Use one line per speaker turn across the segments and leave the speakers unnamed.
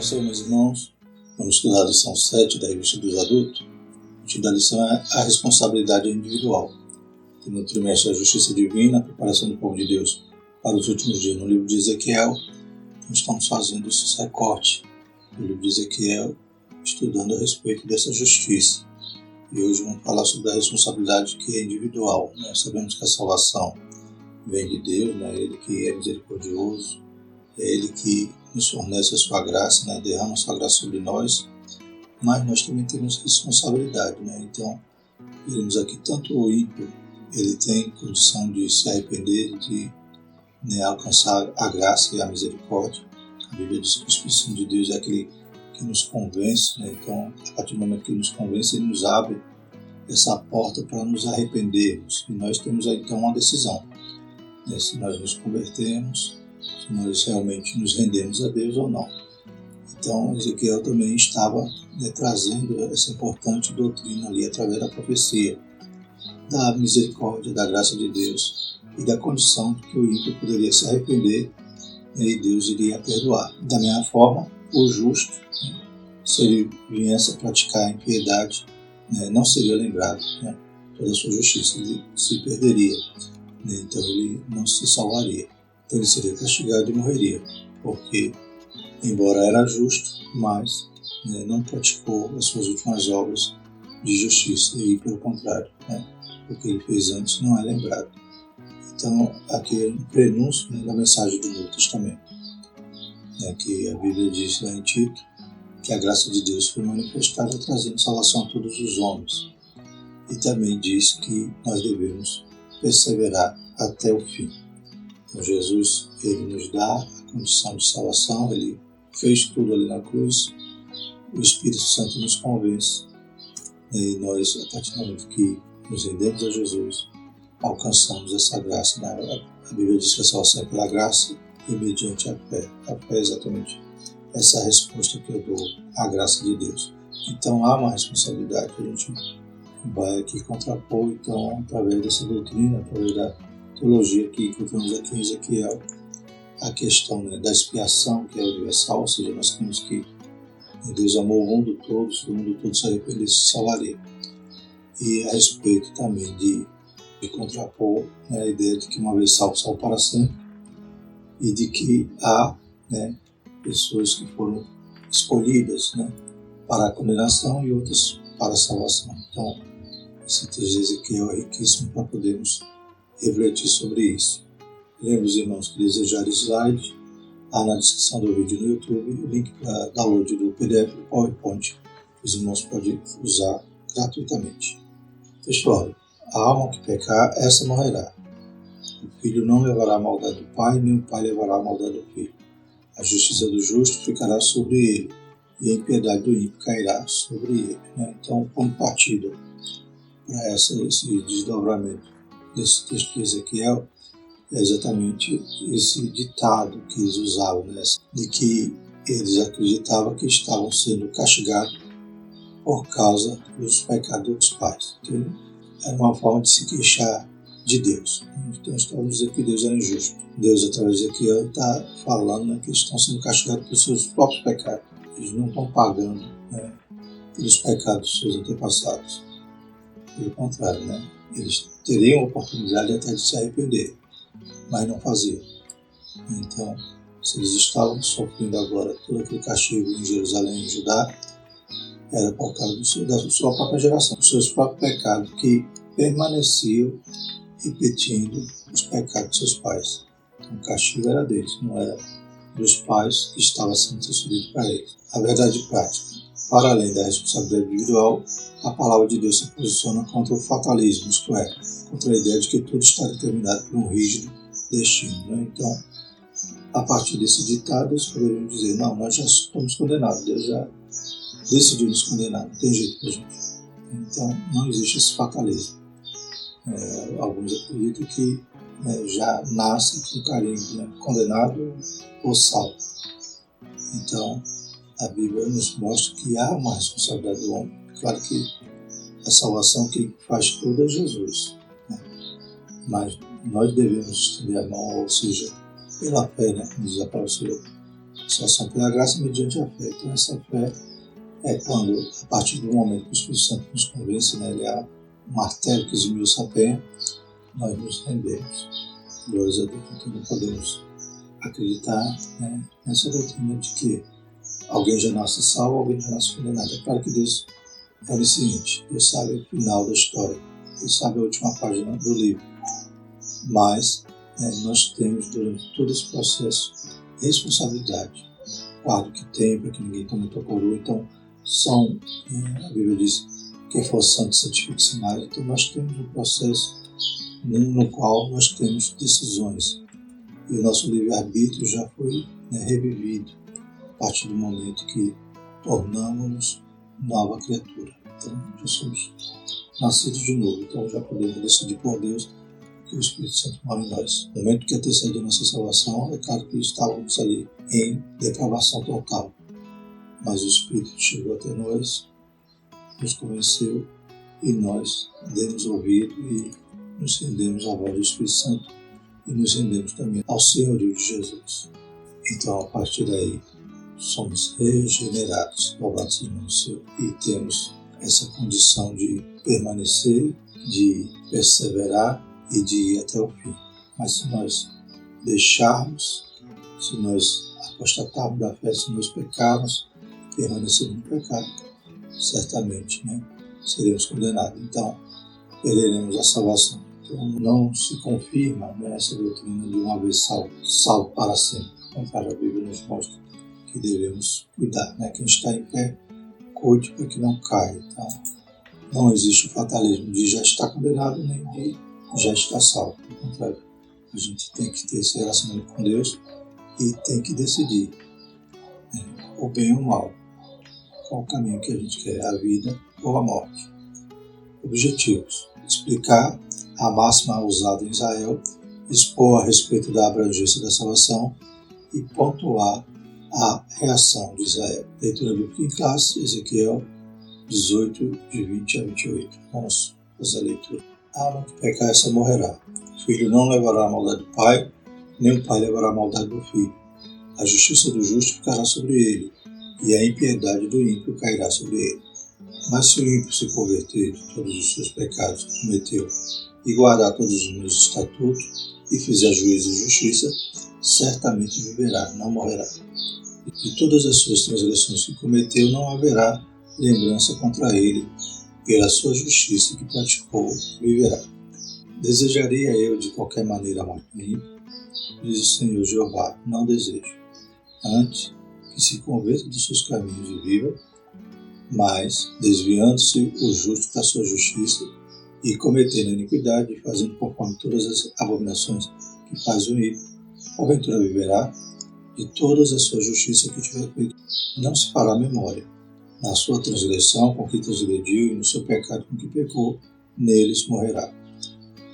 Salvação, meus irmãos. Vamos estudar a lição 7 da Revista dos Adultos. O título da lição é a responsabilidade individual. Tem no trimestre a Justiça Divina, a preparação do povo de Deus para os últimos dias. No livro de Ezequiel, nós estamos fazendo esse recorte do livro de Ezequiel, estudando a respeito dessa justiça. E hoje vamos falar sobre a responsabilidade que é individual. Sabemos que a salvação vem de Deus, Ele que é misericordioso, é Ele que nos fornece a sua graça, derrama a sua graça sobre nós, mas nós também temos responsabilidade. Então, vemos aqui tanto o ímpio, ele tem condição de se arrepender, de alcançar a graça e a misericórdia. A Bíblia diz que o Espírito Santo de Deus é aquele que nos convence, Então, a partir do momento que ele nos convence, ele nos abre essa porta para nos arrependermos. E nós temos aí, então, uma decisão. Se nós nos convertemos, se nós realmente nos rendemos a Deus ou não. Então, Ezequiel também estava trazendo essa importante doutrina ali através da profecia, da misericórdia, da graça de Deus e da condição de que o ímpio poderia se arrepender e Deus iria perdoar. Da mesma forma, o justo, se ele viesse a praticar a impiedade, não seria lembrado, toda a sua justiça, ele se perderia, então ele não se salvaria. Então ele seria castigado e morreria, porque, embora era justo, mas não praticou as suas últimas obras de justiça, e pelo contrário, o que ele fez antes não é lembrado. Então, aqui é um prenúncio da mensagem do Novo Testamento, que a Bíblia diz lá em Tito, que a graça de Deus foi manifestada trazendo salvação a todos os homens, e também diz que nós devemos perseverar até o fim. Então, Jesus, ele nos dá a condição de salvação, ele fez tudo ali na cruz, o Espírito Santo nos convence, e nós, a partir do momento que nos rendemos a Jesus, alcançamos essa graça. A Bíblia diz que a salvação é pela graça e mediante a fé. A fé é exatamente essa resposta que eu dou à graça de Deus. Então há uma responsabilidade que a gente vai aqui contrapor, então, através dessa doutrina, através da teologia que encontramos aqui em Ezequiel, a questão da expiação, que é universal, ou seja, nós temos que Deus amou o mundo todo, se o mundo todo se arrependesse, se salvaria. E a respeito também de contrapor a ideia de que uma vez salvo, salvo para sempre, e de que há pessoas que foram escolhidas para a condenação e outras para a salvação. Então, esse texto de Ezequiel é riquíssimo para podermos refletir sobre isso. Lembro, os irmãos, que desejarem slide, há na descrição do vídeo no YouTube o link para download do PDF do PowerPoint, que os irmãos podem usar gratuitamente. Textual: a alma que pecar, essa morrerá. O filho não levará a maldade do pai, nem o pai levará a maldade do filho. A justiça do justo ficará sobre ele, e a impiedade do ímpio cairá sobre ele. Então, como partido para esse desdobramento desse texto de Ezequiel, é exatamente esse ditado que eles usavam, de que eles acreditavam que estavam sendo castigados por causa dos pecados dos pais. Então, era uma forma de se queixar de Deus. Então, estamos dizendo que Deus era injusto. Deus, através de Ezequiel, está falando que eles estão sendo castigados pelos seus próprios pecados. Eles não estão pagando pelos pecados dos seus antepassados. Pelo contrário, eles teriam a oportunidade até de se arrepender, mas não faziam. Então, se eles estavam sofrendo agora todo aquele castigo em Jerusalém e Judá, era por causa da sua própria geração, dos seus próprios pecados, que permaneciam repetindo os pecados de seus pais. Então, o castigo era deles, não era dos pais que estava sendo transferido para eles. A verdade prática: para além da responsabilidade individual, a palavra de Deus se posiciona contra o fatalismo, isto é, contra a ideia de que tudo está determinado por um rígido destino. Então, a partir desse ditado, eles poderiam dizer: não, nós já estamos condenados, Deus já decidiu nos condenar, não tem jeito para a gente. Então, não existe esse fatalismo. Alguns acreditam que já nasce com carimbo, condenado ou salvo. Então, a Bíblia nos mostra que há uma responsabilidade do homem. Claro que a salvação quem faz tudo é Jesus, mas nós devemos estender a mão, ou seja, pela fé, como diz a palavra do Senhor, salvação pela graça mediante a fé. Então essa fé é quando, a partir do momento que o Espírito Santo nos convence, né, ele é um martelo que esmiuça a penha, nós nos rendemos. Glórias a Deus. Então não podemos acreditar, né, nessa doutrina de que alguém já nasce salvo, alguém já nasce condenado. É claro que Deus é onisciente, Deus sabe o final da história, Deus sabe a última página do livro, mas nós temos durante todo esse processo responsabilidade. Guarda o que tem para que ninguém tome tua coroa. Então a Bíblia diz que quem for santo santifique-se mais. Então nós temos um processo no qual nós temos decisões e o nosso livre-arbítrio já foi revivido a partir do momento que tornamos-nos nova criatura. Então já somos nascidos de novo, então já podemos decidir por Deus que o Espírito Santo mora em nós. No momento que antecede a nossa salvação, é claro que estávamos ali em depravação total, mas o Espírito chegou até nós, nos convenceu e nós demos ouvido e nos rendemos à voz do Espírito Santo e nos rendemos também ao senhorio de Jesus. Então, a partir daí, somos regenerados, louvado seja o nome do Senhor, e temos essa condição de permanecer, de perseverar e de ir até o fim. Mas se nós deixarmos, se nós apostatarmos da fé, se nós pecarmos, permanecermos no pecado, certamente seremos condenados. Então, perderemos a salvação. Então, não se confirma essa doutrina de uma vez salvo para sempre. Ao contrário, a Bíblia nos mostra que devemos cuidar. Quem está em pé, cuide para que não caia. Tá? Não existe o fatalismo de já estar condenado, nem de já estar salvo. Ao contrário, a gente tem que ter esse relacionamento com Deus e tem que decidir o bem ou o mal. Qual o caminho que a gente quer, a vida ou a morte. Objetivos: explicar a máxima usada em Israel, expor a respeito da abrangência da salvação e pontuar a reação de Israel. Leitura bíblica em classe, Ezequiel 18, de 20 a 28. Vamos fazer a leitura. A alma que pecar, essa morrerá. O filho não levará a maldade do pai, nem o pai levará a maldade do filho. A justiça do justo ficará sobre ele, e a impiedade do ímpio cairá sobre ele. Mas se o ímpio se converter de todos os seus pecados que cometeu e guardar todos os meus estatutos e fizer juízo e justiça, certamente viverá, não morrerá. De todas as suas transgressões que cometeu, não haverá lembrança contra ele. Pela sua justiça que praticou, viverá. Desejaria eu de qualquer maneira a morte do ímpio? Diz o Senhor Jeová, não desejo. Antes, que se converta dos seus caminhos e viva, mas, desviando-se o justo da sua justiça e cometendo a iniquidade e fazendo conforme todas as abominações que faz o ímpio, porventura viverá. De todas as suas justiças que tiver feito, não se fará memória. Na sua transgressão com que transgrediu e no seu pecado com que pecou, neles morrerá.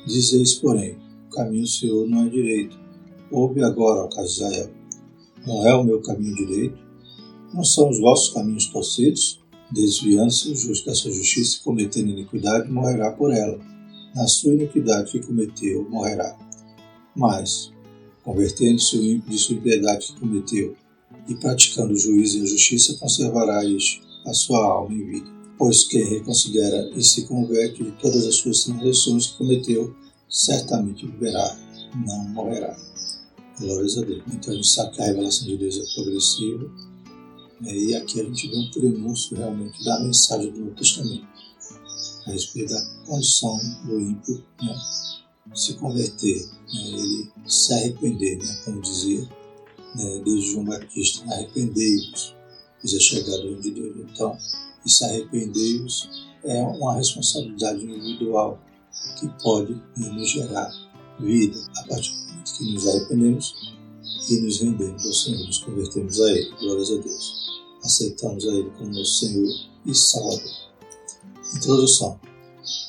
Dizeis, porém, o caminho do Senhor não é direito. Ouve agora, ó casa de Israel. Não é o meu caminho direito? Não são os vossos caminhos torcidos? Desviando-se o justo da sua justiça e cometendo iniquidade, morrerá por ela. Na sua iniquidade que cometeu, morrerá. Mas, convertendo-se o ímpio de sua impiedade que cometeu e praticando o juízo e a justiça, conservará este a sua alma em vida. Pois quem reconsidera e se converte de todas as suas transgressões que cometeu, certamente viverá, não morrerá. Glórias a Deus. Então a gente sabe que a revelação de Deus é progressiva, e aqui a gente vê um prenúncio realmente da mensagem do Novo Testamento a respeito da condição do ímpio se converter, ele se arrepender, como dizia desde João Batista, arrependei-vos, pois é chegado o reino de Deus. Então, e se arrependei-vos é uma responsabilidade individual que pode nos gerar vida a partir do momento que nos arrependemos e nos rendemos ao Senhor, nos convertemos a Ele. Glórias a Deus. Aceitamos a Ele como nosso Senhor e Salvador. Introdução.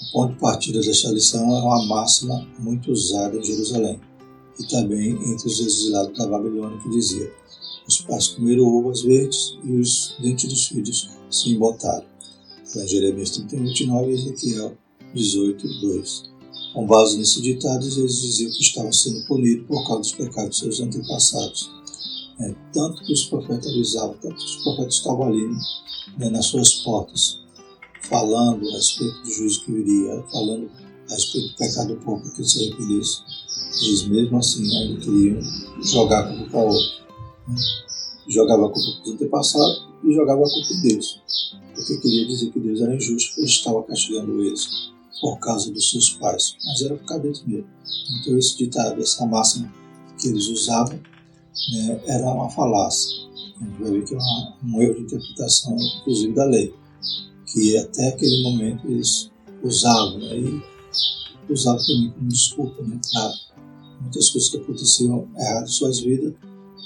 O ponto de partida desta lição é uma máxima muito usada em Jerusalém e também entre os exilados da Babilônia, que dizia: os pais comeram uvas verdes e os dentes dos filhos se embotaram. Então, Jeremias 31:29 e Ezequiel 18:2. Com base nesse ditado, eles diziam que estavam sendo punidos por causa dos pecados de seus antepassados. Tanto que os profetas avisavam, tanto que os profetas estavam ali, nas suas portas, falando a respeito do juízo que viria, falando a respeito do pecado do povo que se arrependesse. Eles mesmo assim ainda queriam jogar a culpa para outro. Jogava a culpa para os antepassados e jogava a culpa em Deus. Porque queria dizer que Deus era injusto, porque ele estava castigando eles por causa dos seus pais. Mas era por causa deles mesmo. Então esse ditado, essa máxima que eles usavam, era uma falácia. A gente vai ver que é um erro de interpretação, inclusive da lei, que até aquele momento eles usavam, e usavam também como desculpa, para muitas coisas que aconteciam erradas em suas vidas,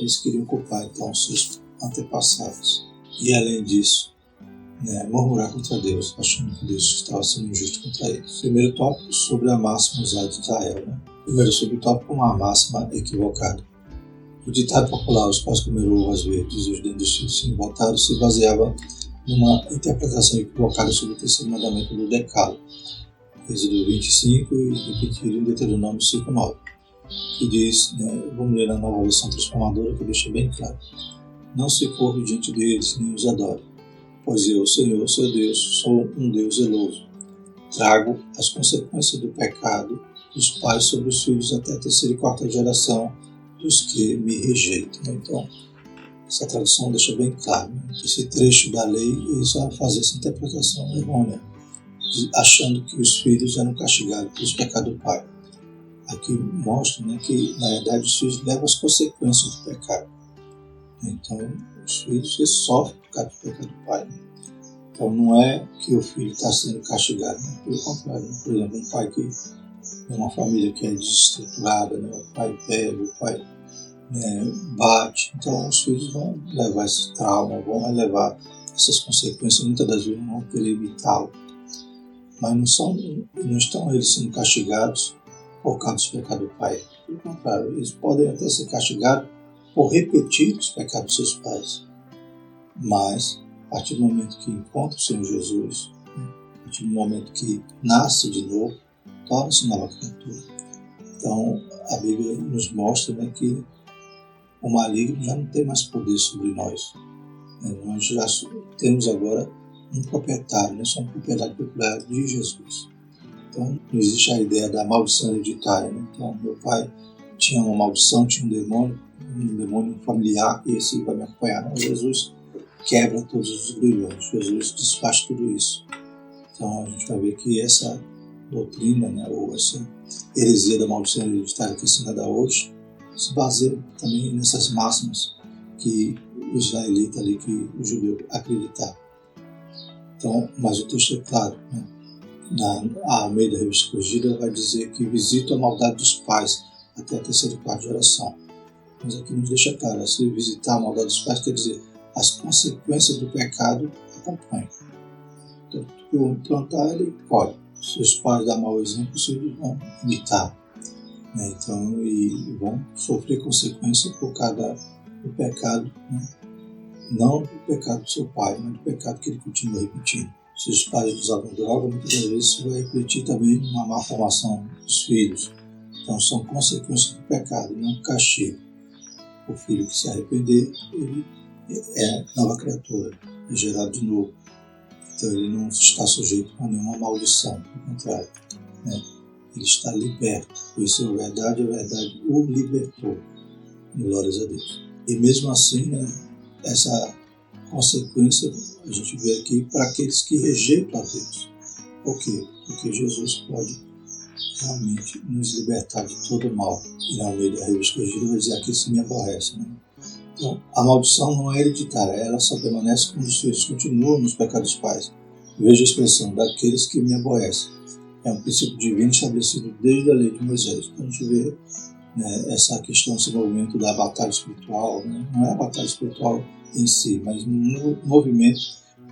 eles queriam culpar então seus antepassados. E além disso, murmurar contra Deus, achando que Deus estava sendo injusto contra eles. Primeiro tópico sobre a máxima usada de Israel. Primeiro sobre o tópico, uma máxima equivocada. O ditado popular, os pais comeram uvas verdes e os dentes dos filhos se embotaram, se baseava numa interpretação equivocada sobre o terceiro mandamento do Decálogo, Êxodo 25 e repetido em Deuteronômio 5:9, que diz, vamos ler na nova versão transformadora, que deixa bem claro: não se curve diante deles, nem os adore, pois eu, Senhor, seu Deus, sou um Deus zeloso. Trago as consequências do pecado dos pais sobre os filhos até a terceira e quarta geração dos que me rejeitam. Então, essa tradução deixa bem claro, esse trecho da lei, eles vão fazer essa interpretação errônea, achando que os filhos eram castigados pelos pecados do pai. Aqui mostra, que, na verdade, os filhos levam as consequências do pecado. Então, os filhos eles sofrem por causa do pecado do pai. Então, não é que o filho está sendo castigado, pelo contrário. Por exemplo, um pai que é uma família que é desestruturada, o pai pega, o pai bate. Então, os filhos vão levar esse trauma, vão levar essas consequências, muitas das vezes não vão querer evitá-lo. Mas não estão eles sendo castigados por causa dos pecados do pai. Pelo contrário, eles podem até ser castigados por repetir os pecados dos seus pais. Mas, a partir do momento que encontra o Senhor Jesus, a partir do momento que nasce de novo, torna-se nova criatura. Então, a Bíblia nos mostra que o maligno já não tem mais poder sobre nós. Nós já temos agora um proprietário, somos propriedade peculiar de Jesus. Então, não existe a ideia da maldição hereditária. Então, meu pai tinha uma maldição, tinha um demônio familiar, e esse vai me acompanhar. Não, Jesus quebra todos os grilhões, Jesus desfaz tudo isso. Então, a gente vai ver que essa doutrina, ou essa heresia da maldição hereditária que é ensinada hoje, se baseia também nessas máximas que o israelita ali, que o judeu acreditava. Então, mas o texto é claro, na Almeida Revista Corrigida vai dizer que visita a maldade dos pais até a terceira e quarta geração. Mas aqui nos deixa claro, se visitar a maldade dos pais quer dizer as consequências do pecado acompanham. Então, o que o homem plantar, ele colhe. Se os pais dão mau exemplo, os filhos vão imitar. Então, e vão sofrer consequências por causa do pecado, não do pecado do seu pai, mas do pecado que ele continua repetindo. Se os pais usavam droga, muitas das vezes isso vai refletir também numa má formação dos filhos. Então, são consequências do pecado, não castigo. O filho que se arrepender, ele é nova criatura, é gerado de novo. Então, ele não está sujeito a nenhuma maldição, pelo contrário. Ele está liberto. Conheceu a verdade o libertou. Glórias a Deus. E mesmo assim, essa consequência a gente vê aqui para aqueles que rejeitam a Deus. Por quê? Porque Jesus pode realmente nos libertar de todo o mal. E na Almeida Revista Corrigida vai dizer: aqueles que me aborrecem. Então, a maldição não é hereditária, ela só permanece quando os filhos continuam nos pecados dos pais. Veja a expressão: daqueles que me aborrecem. É um princípio divino estabelecido desde a lei de Moisés. Então a gente vê essa questão, esse movimento da batalha espiritual, não é a batalha espiritual em si, mas um movimento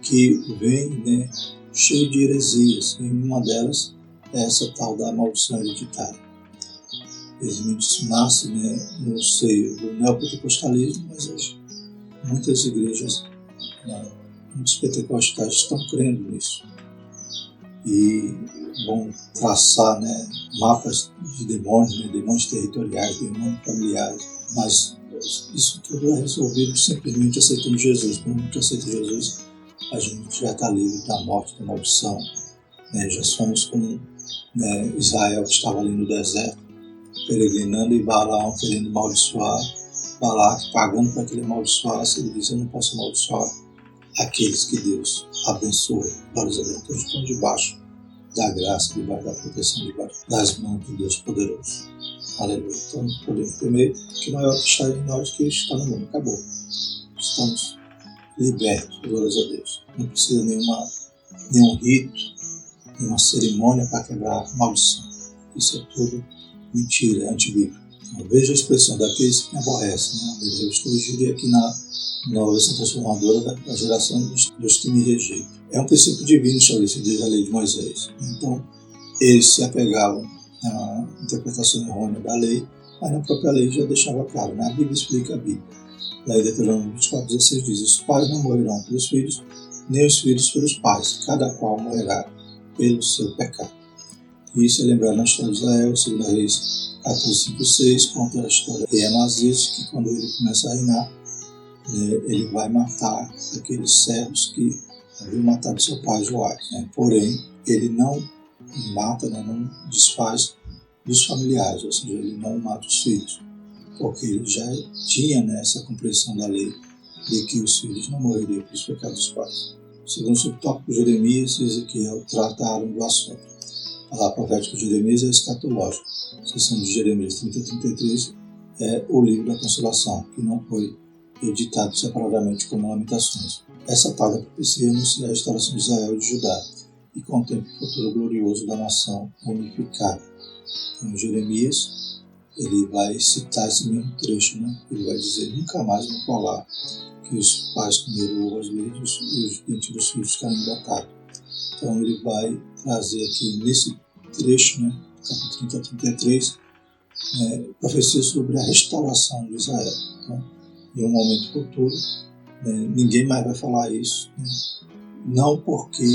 que vem cheio de heresias, e uma delas é essa tal da maldição hereditária. Infelizmente isso nasce no seio do neopentecostalismo, mas hoje muitas igrejas, muitos pentecostais estão crendo nisso e vão traçar mapas de demônios, demônios territoriais, demônios familiares, mas isso tudo é resolvido simplesmente aceitando Jesus. Quando a gente aceita Jesus, a gente já está livre da morte, da maldição. Né? Já somos como Israel, que estava ali no deserto, peregrinando, e Balaão querendo amaldiçoar. Balaque pagando para que ele amaldiçoasse. Ele diz: eu não posso amaldiçoar aqueles que Deus abençoa. Glórias a Deus. Todos estão debaixo da graça, debaixo da proteção, debaixo das mãos de Deus poderoso. Aleluia. Então podemos temer que o maior que está em nós que está no mundo. Acabou. Estamos libertos. Glórias a Deus. Não precisa nenhum rito, nenhuma cerimônia para quebrar a maldição. Isso é tudo mentira, antibíblico. Então, veja a expressão daqueles que me aborrecem. Né? Eu escolhi aqui na versão transformadora da geração dos que me rejeitam. É um princípio divino estabelecido desde a lei de Moisés. Então, eles se apegavam à interpretação errônea da lei, mas na própria lei já deixava claro. Né? A Bíblia explica a Bíblia. Lá em Deuteronômio 24:16 diz: os pais não morrerão pelos filhos, nem os filhos pelos pais, cada qual morrerá pelo seu pecado. E isso é lembrado na história de Israel, 2 Reis 14:5-6, conta a história de Amazias, que quando ele começa a reinar, ele vai matar aqueles servos que haviam matado seu pai Joás. Porém, ele não mata, não desfaz dos familiares, ou seja, ele não mata os filhos, porque ele já tinha essa compreensão da lei de que os filhos não morreriam pelos pecados dos pais. Segundo o subtópico, Jeremias e Ezequiel trataram do assunto. A palavra profética de Jeremias é escatológica. A seção de Jeremias 30:33 é o livro da consolação, que não foi editado separadamente como Lamentações. Essa parte da profecia anuncia a restauração de Israel e de Judá e contempla o futuro glorioso da nação unificada. Então, Jeremias, ele vai citar esse mesmo trecho, ele vai dizer: nunca mais vou falar que os pais comeram uvas verdes e os dentes dos filhos ficaram embotados. Então ele vai trazer aqui nesse trecho, capítulo 30-33, profecia sobre a restauração de Israel. Então, em um momento futuro, ninguém mais vai falar isso, não porque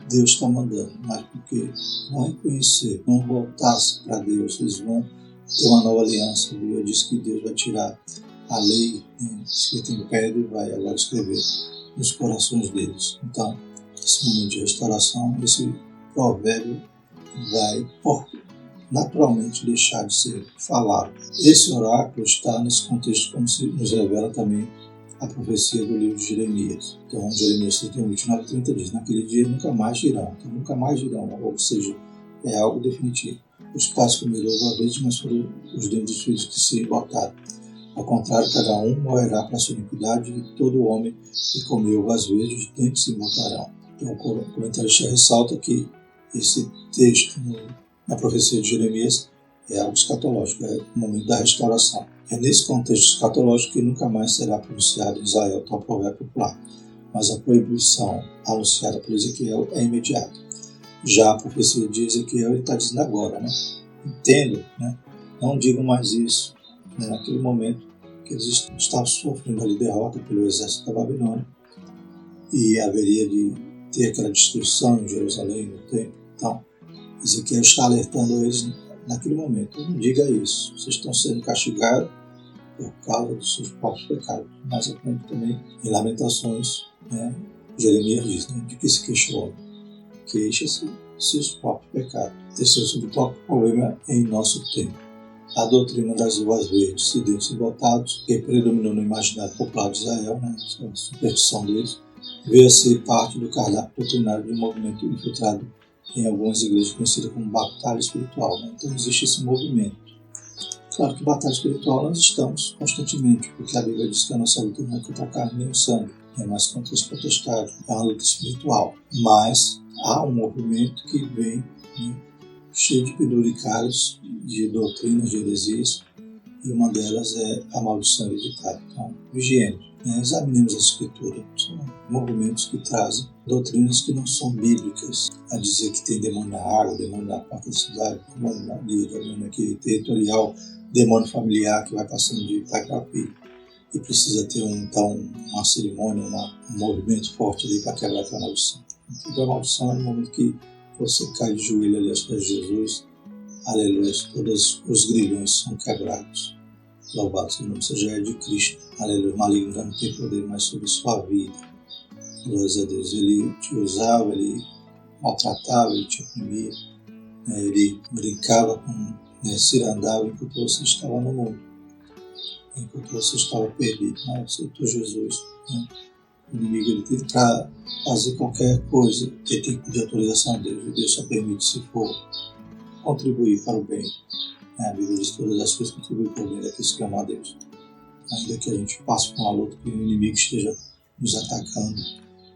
Deus está mandando, mas porque vão reconhecer, vão voltar-se para Deus, eles vão ter uma nova aliança. A Bíblia diz que Deus vai tirar a lei escrita em pedra e vai agora escrever nos corações deles. Então, esse momento de restauração, esse provérbio vai naturalmente deixar de ser falado. Esse oráculo está nesse contexto, como se nos revela também a profecia do livro de Jeremias. Então, Jeremias 31:29-30 diz: naquele dia nunca mais dirão. Então, nunca mais dirão, ou seja, é algo definitivo. Os pais comerão uma vez, mas foram os dentes dos filhos que se botaram. Ao contrário, cada um morrerá para a sua iniquidade, e todo homem que comeu uvas verdes, os dentes se botarão. Então, o comentarista ressalta que esse texto na profecia de Jeremias é algo escatológico, é o momento da restauração. É nesse contexto escatológico que nunca mais será pronunciado em Israel tal provérbio popular, mas a proibição anunciada por Ezequiel é imediata. Já a profecia de Ezequiel, ele está dizendo agora, entendo, não digam mais isso. Naquele momento que eles estavam sofrendo ali derrota pelo exército da Babilônia e haveria de ter aquela destruição em Jerusalém, no templo. Então, Ezequiel está alertando eles naquele momento: não diga isso, vocês estão sendo castigados por causa dos seus próprios pecados. Mais à frente também, em Lamentações, Jeremias diz: de que se queixa o homem? Queixa-se seus próprios pecados. Terceiro subtópico, problema em nosso tempo. A doutrina das uvas verdes e dentes embotados, que predominou no imaginário popular de Israel, a superstição deles, veio a ser parte do cardápio doutrinário de um movimento infiltrado em algumas igrejas conhecidas como batalha espiritual. Então existe esse movimento. Claro que batalha espiritual nós estamos constantemente, porque a Bíblia diz que a nossa luta não é contra a carne nem o sangue, mas contra os potestades. É uma luta espiritual. Mas há um movimento que vem cheio de penduricalhos, de doutrinas, de heresias, e uma delas é a maldição hereditária. Então, vigiemos, examinemos a Escritura. São movimentos que trazem doutrinas que não são bíblicas, a dizer que tem demônio na água, demônio na porta da cidade, demônio na lida, demônio aqui territorial, demônio familiar que vai passando de pai para filho, e precisa ter uma cerimônia, um movimento forte ali para quebrar aquela maldição. Então, a maldição é no momento que você cai de joelho ali aos pés de Jesus, aleluia, todos os grilhões são quebrados. Louvado seja o nome seja de Cristo. Aleluia. O maligno já não tem poder mais sobre sua vida. Glórias a Deus. Ele te usava, ele maltratava, ele te oprimia, ele brincava com, cirandava enquanto você estava no mundo, enquanto você estava perdido, mas aceitou Jesus. O inimigo ele tem para fazer qualquer coisa, ele tem que pedir autorização a Deus, e Deus só permite se for contribuir para o bem. A Bíblia diz que todas as coisas contribuem para o bem daqueles que amam a Deus. Ainda que a gente passe por uma luta, que o inimigo esteja nos atacando,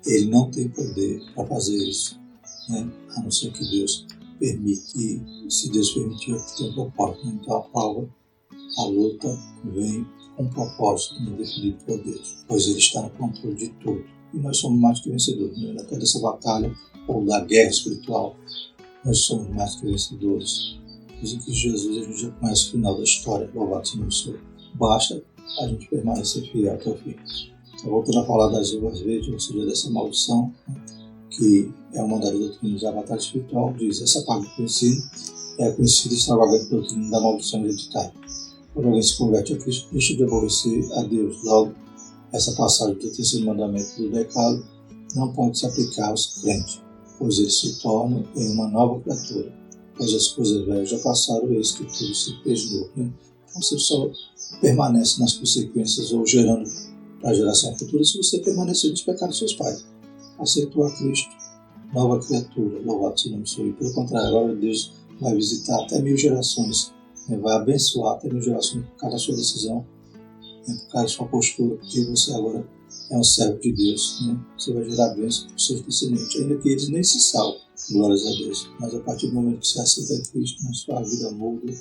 ele não tem poder para fazer isso, a não ser que Deus permite, e se Deus permitir, é que tem um propósito. Então a prova, a luta vem com um propósito definido por Deus, pois Ele está no controle de tudo. E nós somos mais que vencedores, até dessa batalha ou da guerra espiritual, nós somos mais que vencedores. Pois em Cristo Jesus a gente já conhece o final da história, louvado seja o Senhor. Basta a gente permanecer fiel até o fim. Então, voltando a falar das uvas verdes, ou seja, dessa maldição, que é uma das doutrinas da batalha espiritual, diz: essa parte do ensino é a conhecida e extravagante doutrina da maldição hereditária. Quando alguém se converte a Cristo, deixa de aborrecer a Deus. Logo, essa passagem do terceiro mandamento do Decálogo não pode se aplicar aos crentes, pois eles se tornam em uma nova criatura. Pois as coisas velhas já passaram, eis que tudo se fez novo. Então você só permanece nas consequências ou gerando para a geração futura se você permanecer nos pecados dos seus pais. Aceitou a Cristo, nova criatura, louvado seja o nome do Senhor. E pelo contrário, agora Deus vai visitar até 1000 gerações, vai abençoar até 1000 gerações por causa da sua decisão, por causa da sua postura, porque você agora é um servo de Deus. Você vai gerar bênção para os seus descendentes, ainda que eles nem se salvem, glórias a Deus. Mas a partir do momento que você aceita Cristo, na sua vida muda,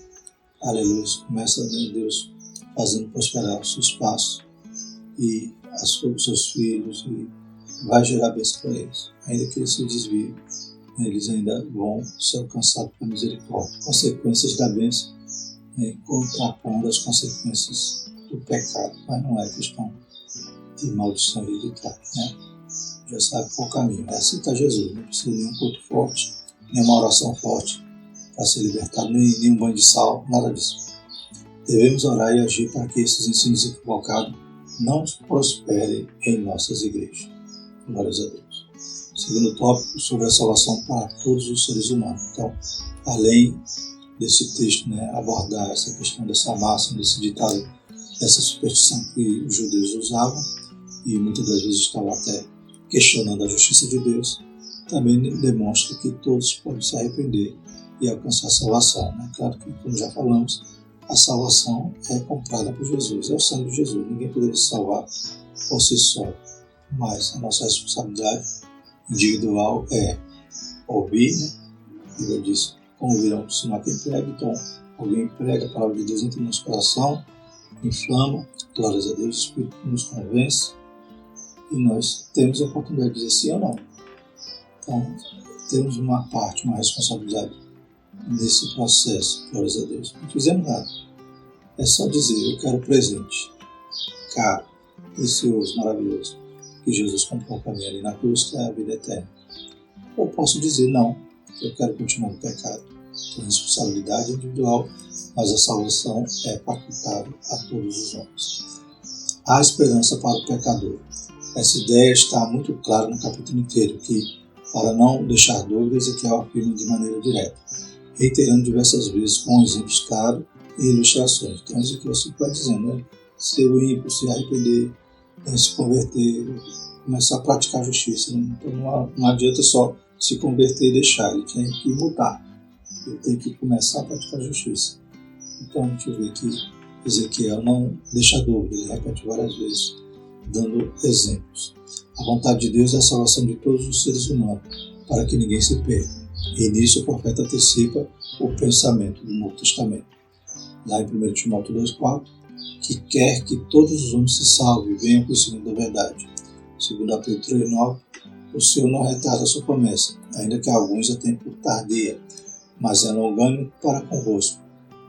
aleluia, começa a ver Deus fazendo prosperar os seus passos e os seus filhos, e vai gerar bênção para eles. Ainda que eles se desviem, eles ainda vão ser alcançados pela misericórdia. Consequências da bênção contrapondo as consequências do pecado, mas não é questão de maldição hereditária. Já sabe qual o caminho. Aceita Jesus, não precisa de nenhum culto forte, nenhuma oração forte para ser libertado, nem um banho de sal, nada disso. Devemos orar e agir para que esses ensinos equivocados não prosperem em nossas igrejas. Glórias a Deus. Segundo tópico, sobre a salvação para todos os seres humanos. Então, além desse texto, abordar essa questão dessa máxima, desse ditado, dessa superstição que os judeus usavam, e muitas das vezes estavam até questionando a justiça de Deus, também demonstra que todos podem se arrepender e alcançar a salvação. Claro que, como já falamos, a salvação é comprada por Jesus, é o sangue de Jesus. Ninguém poderia se salvar por si só, mas a nossa responsabilidade individual é ouvir, A Bíblia diz: como ouvirão se não há quem pregue. Então, alguém prega a palavra de Deus, entra no nosso coração, inflama, glórias a Deus, o Espírito nos convence, e nós temos a oportunidade de dizer sim ou não. Então, temos uma parte, uma responsabilidade nesse processo, glórias a Deus. Não fizemos nada. É só dizer: eu quero presente, caro, precioso, maravilhoso, que Jesus comprou para mim ali na cruz, que é a vida eterna. Ou posso dizer: não, eu quero continuar no pecado. Então, responsabilidade individual, mas a salvação é facultada a todos os homens. Há esperança para o pecador. Essa ideia está muito clara no capítulo inteiro, que, para não deixar dúvidas, Ezequiel afirma de maneira direta, reiterando diversas vezes com exemplos claros e ilustrações. Então, Ezequiel sempre vai dizendo, se o ímpio se arrepender, se converter, começar a praticar a justiça. Então, não adianta só se converter e deixar, ele tem que mudar, ele tem que começar a praticar a justiça. Então, a gente vê que Ezequiel não deixa dúvida, ele repete várias vezes, dando exemplos. A vontade de Deus é a salvação de todos os seres humanos, para que ninguém se perca. E nisso o profeta antecipa o pensamento do Novo Testamento. Lá em 1 Timóteo 2,4, que quer que todos os homens se salvem e venham ao conhecimento da verdade. 2 Pedro 3,9, o Senhor não retarda a sua promessa, ainda que alguns a tenham por tardia, mas é longânimo para convosco,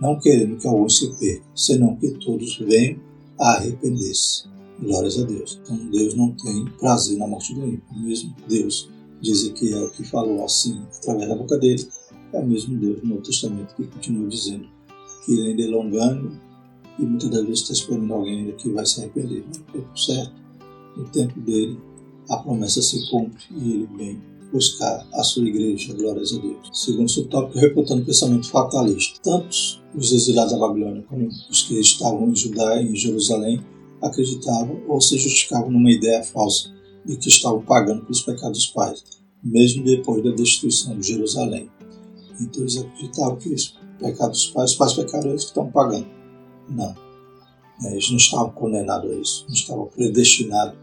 não querendo que alguns se percam, senão que todos venham a arrepender-se. Glórias a Deus. Então Deus não tem prazer na morte do ímpio. O mesmo Deus de Ezequiel que falou assim através da boca dele, é o mesmo Deus no Novo Testamento que continua dizendo que ele ainda é longânimo e muitas das vezes está esperando alguém ainda que vai se arrepender. No tempo certo, no tempo dele, a promessa se cumpre e ele vem buscar a sua igreja, glórias a Deus. Segundo subtópico, refutando o pensamento fatalista. Tanto os exilados da Babilônia como os que estavam em Judá e em Jerusalém acreditavam ou se justificavam numa ideia falsa de que estavam pagando pelos pecados dos pais, mesmo depois da destruição de Jerusalém. Então eles acreditavam que os pecados dos pais, os pais pecaram, eles que estão pagando. Não. Eles não estavam condenados a isso, não estavam predestinados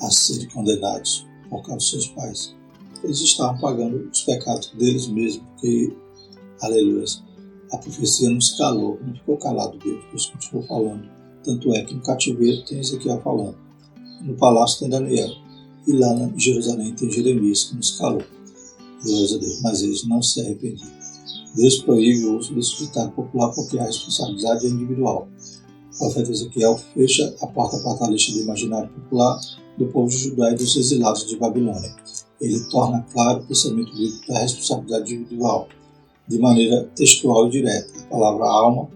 a serem condenados por causa dos seus pais. Eles estavam pagando os pecados deles mesmos, porque, aleluia, a profecia não se calou, não ficou calado Deus continuou falando. Tanto é que no cativeiro tem Ezequiel falando, no palácio tem Daniel, e lá em Jerusalém tem Jeremias, que não se calou. Glórias a Deus, mas eles não se arrependiam. Deus proíbe o uso desse ditado popular porque a responsabilidade é individual. O profeta Ezequiel fecha a porta fatalista do imaginário popular do povo de Judá e dos exilados de Babilônia. Ele torna claro o pensamento bíblico da responsabilidade individual, de maneira textual e direta. A palavra alma,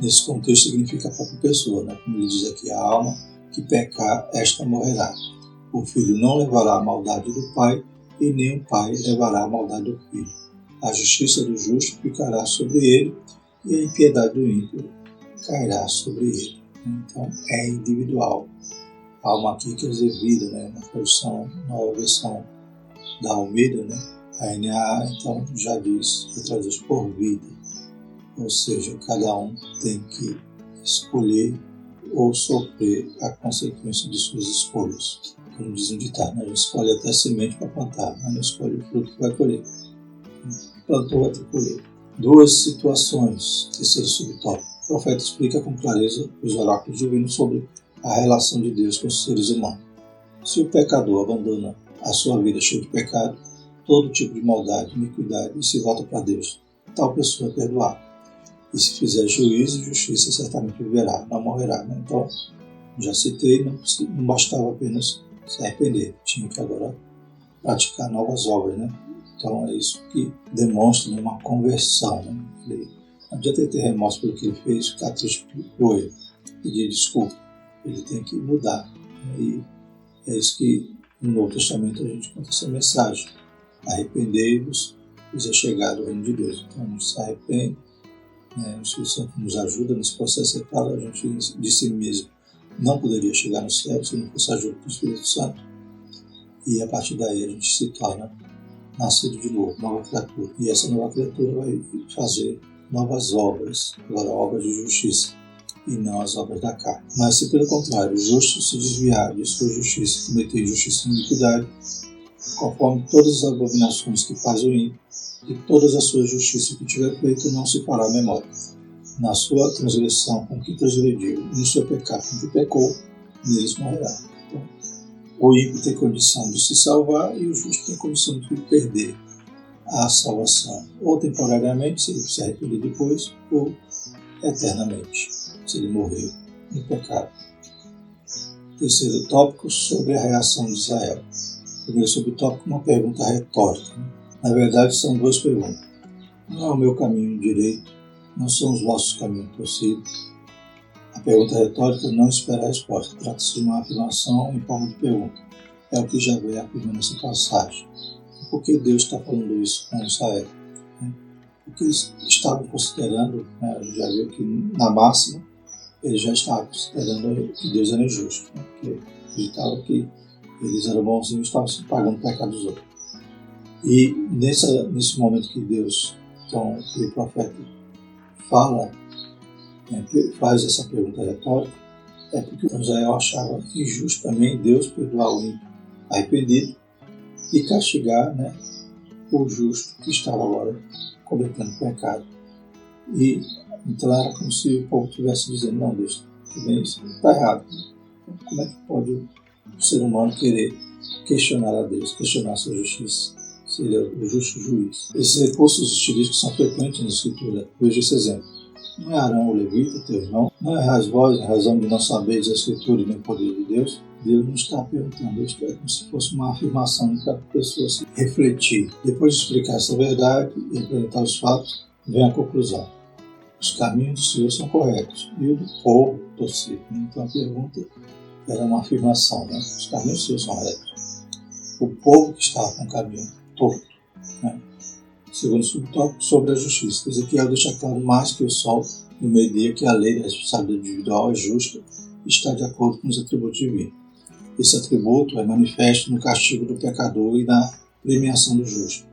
nesse contexto, significa a própria pessoa, né? Como ele diz aqui, a alma que pecar, esta morrerá. O filho não levará a maldade do pai, e nem o pai levará a maldade do filho. A justiça do justo ficará sobre ele, e a impiedade do ímpio cairá sobre ele. Então, é individual. A alma aqui quer dizer vida, né? Na tradução, nova versão da Almeida, né? A NAA, então, já diz, já traduz por vida. Ou seja, cada um tem que escolher ou sofrer a consequência de suas escolhas. Como diz um ditado, né? A gente escolhe até semente para plantar, mas não escolhe o fruto que vai colher. Plantou, vai ter que colher. Duas situações, terceiro subtópico. O profeta explica com clareza os oráculos divinos sobre a relação de Deus com os seres humanos. Se o pecador abandona a sua vida cheia de pecado, todo tipo de maldade, iniquidade, e se volta para Deus, tal pessoa é perdoada. E se fizer juízo e justiça, certamente viverá, não morrerá. Né? Então, já citei, não bastava apenas se arrepender, tinha que agora praticar novas obras. Né? Então, é isso que demonstra, né, uma conversão. Né? Ele não adianta ter remorso pelo que ele fez, ficar triste por ele, pedir desculpa. Ele tem que mudar. Né? E é isso que no Novo Testamento a gente conta essa mensagem. Arrependei-vos, pois é chegado o reino de Deus. Então a gente se arrepende, né? O Espírito Santo nos ajuda nesse processo. É claro, a gente de si mesmo não poderia chegar no céu se não fosse a ajuda do Espírito Santo. E a partir daí a gente se torna nascido de novo, nova criatura. E essa nova criatura vai fazer novas obras, agora obras de justiça, e não as obras da carne. Mas se pelo contrário o justo se desviar de sua justiça e cometer injustiça e iniquidade, conforme todas as abominações que faz o ímpio, e todas as suas justiças que tiver feito não se fará memória. Na sua transgressão com que transgrediu, e no seu pecado com que pecou, neles morrerá. Então, o ímpio tem condição de se salvar e o justo tem condição de perder a salvação, ou temporariamente, se ele se arrepender depois, ou eternamente, se ele morrer no pecado. Terceiro tópico, sobre a reação de Israel. Primeiro subtópico, uma pergunta retórica. Na verdade, são duas perguntas. Não é o meu caminho direito, não são os vossos caminhos torcidos. A pergunta retórica não espera a resposta. Trata-se de uma afirmação em forma de pergunta. É o que Javé afirma nessa passagem. Por que Deus está falando isso com Israel? Porque eles estavam considerando, né, a gente já viu que na máxima, eles já estavam considerando que Deus era injusto. Né, porque acreditavam que eles eram bonzinhos e estavam se pagando o pecado dos outros. E nesse momento que Deus, então, que o profeta fala, faz essa pergunta retórica, é porque Israel achava injusto também Deus perdoar o ímpio arrependido e castigar, né, o justo que estava agora cometendo pecado. E então era como se o povo estivesse dizendo, não, Deus, também isso está errado. Então, como é que pode o ser humano querer questionar a Deus, questionar a sua justiça? Se ele é o justo juiz. Esses recursos estilísticos são frequentes na Escritura. Veja esse exemplo. Não é Arão o levita, teu irmão? Não errais vós, em razão de não saberes a Escritura e nem o poder de Deus? Deus não está perguntando, isto é como se fosse uma afirmação para a pessoa se refletir. Depois de explicar essa verdade e apresentar os fatos, vem a conclusão. Os caminhos do Senhor são corretos e o do povo torcido. Então a pergunta era uma afirmação, né? Os caminhos do Senhor são retos. O povo que estava com o caminho torto, né? Segundo subtópico, sobre a justiça. Ezequiel deixa claro mais que o sol no meio-dia que a lei da responsabilidade individual é justa e está de acordo com os atributos divinos. Esse atributo é manifesto no castigo do pecador e na premiação do justo,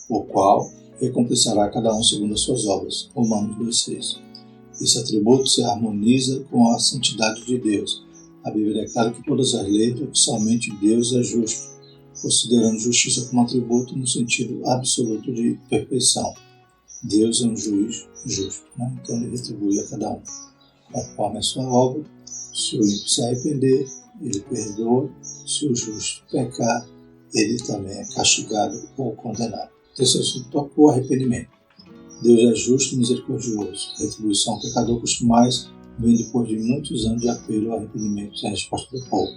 o qual recompensará cada um segundo as suas obras. Romanos 2,6. Esse atributo se harmoniza com a santidade de Deus. A Bíblia declara que todas as leis, que somente Deus é justo, considerando justiça como atributo no sentido absoluto de perfeição. Deus é um juiz justo, né? Então ele retribui a cada um conforme a sua obra. Se o ímpio se arrepender, ele perdoa. Se o justo pecar, ele também é castigado ou condenado. Terceiro subtópico, o arrependimento. Deus é justo e misericordioso. A retribuição ao pecador costumais vem depois de muitos anos de apelo ao arrependimento sem a resposta do povo.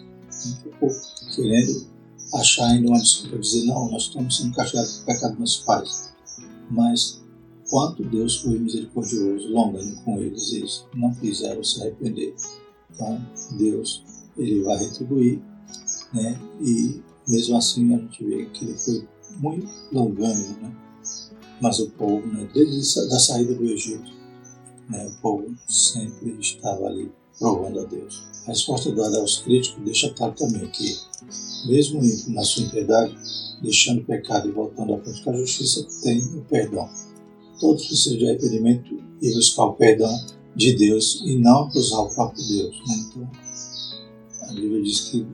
O povo querendo achar ainda uma desculpa, dizer, não, nós estamos sendo castigados pelo pecado dos nossos pais. Mas, quanto Deus foi misericordioso, longânimo com eles, eles não quiseram se arrepender. Então, Deus, ele vai retribuir, né? E, mesmo assim, a gente vê que ele foi muito longânimo, né? Mas o povo, né, desde a saída do Egito, né, o povo sempre estava ali provando a Deus. A resposta dada aos críticos deixa claro também que, mesmo ímpio na sua impiedade, deixando o pecado e voltando a praticar a justiça, tem o perdão. Todos precisam de arrependimento e buscar o perdão de Deus e não acusar o próprio Deus, né? Então, a Bíblia diz que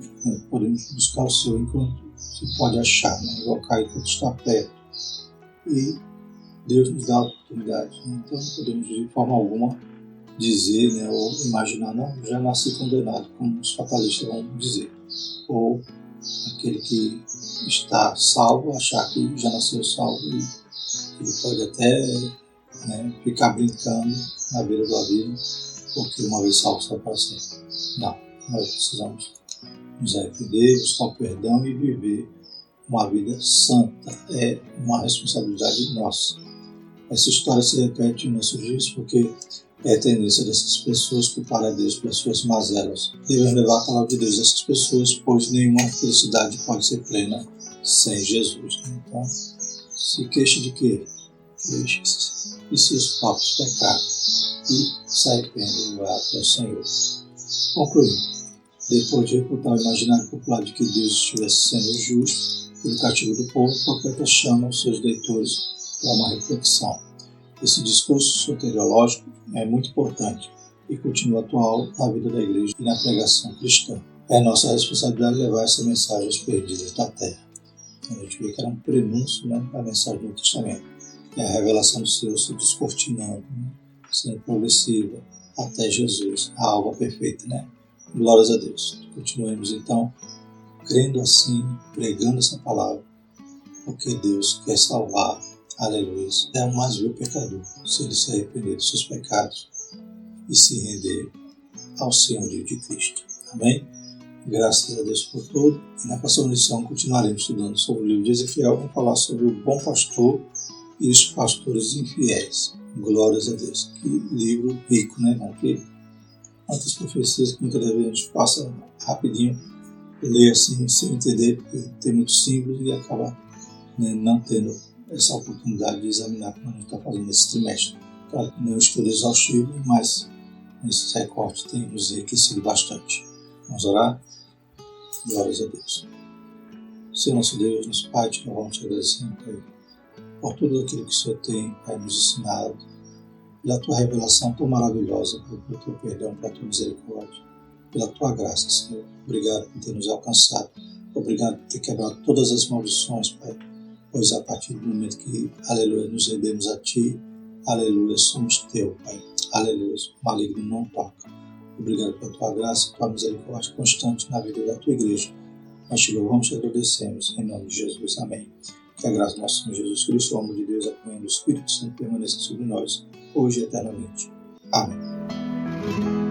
podemos buscar o Senhor enquanto se pode achar, né? Invocar enquanto está perto. E Deus nos dá a oportunidade, né? Então não podemos de forma alguma dizer, né, ou imaginar, não, já nasci condenado, como os fatalistas vão dizer. Ou aquele que está salvo, achar que já nasceu salvo e ele pode até, né, ficar brincando na beira do abismo, porque uma vez salvo sai para sempre. Não, nós precisamos nos arrepender, buscar o perdão e viver uma vida santa. É uma responsabilidade nossa. Essa história se repete em nossos dias porque é a tendência dessas pessoas culpar a Deus pelas suas mazelas. Devemos levar a palavra de Deus a essas pessoas, pois nenhuma felicidade pode ser plena sem Jesus. Então, se queixe de quê? Queixe-se de seus próprios pecados e se arrependa e vá até o Senhor. Concluindo, depois de refutar o imaginário popular de que Deus estivesse sendo injusto pelo castigo do povo, o profeta chama os seus leitores para uma reflexão. Esse discurso soteriológico é muito importante e continua atual na vida da igreja e na pregação cristã. É nossa responsabilidade levar essa mensagem às perdidas da terra. A gente vê que era um prenúncio, né, da mensagem do Novo Testamento. É a revelação do Senhor se descortinando, né, sendo progressiva até Jesus, a alva perfeita, né? Glórias a Deus. Continuemos então crendo assim, pregando essa palavra, porque Deus quer salvar. Aleluia. É o mais vil pecador se ele se arrepender dos seus pecados e se render ao senhorio de Cristo. Amém? Graças a Deus por tudo. E na próxima lição continuaremos estudando sobre o livro de Ezequiel. Vamos falar sobre o bom pastor e os pastores infiéis. Glórias a Deus. Que livro rico, né, irmão? Que quantas profecias que muitas vezes a gente passa rapidinho, lê assim sem entender, porque tem muitos símbolos e acaba, né, não tendo essa oportunidade de examinar como a gente está fazendo nesse trimestre. Claro que não é um estudo exaustivo, mas esse recorte tem nos enriquecido bastante. Vamos orar? Glórias a Deus. Senhor nosso Deus, nosso Pai, te louvamos, te agradecendo, Pai, por tudo aquilo que o Senhor tem, Pai, nos ensinado, pela tua revelação tão maravilhosa, Pai, pelo teu perdão, pela tua misericórdia, pela tua graça, Senhor. Obrigado por ter nos alcançado. Obrigado por ter quebrado todas as maldições, Pai. Pois a partir do momento que, aleluia, nos rendemos a Ti, aleluia, somos Teu, Pai. Aleluia, o maligno não toca. Obrigado pela Tua graça e Tua misericórdia constante na vida da Tua igreja. Nós te louvamos e agradecemos, em nome de Jesus. Amém. Que a graça do nosso Senhor Jesus Cristo, o amor de Deus, a comunhão do Espírito Santo permaneça sobre nós, hoje e eternamente. Amém.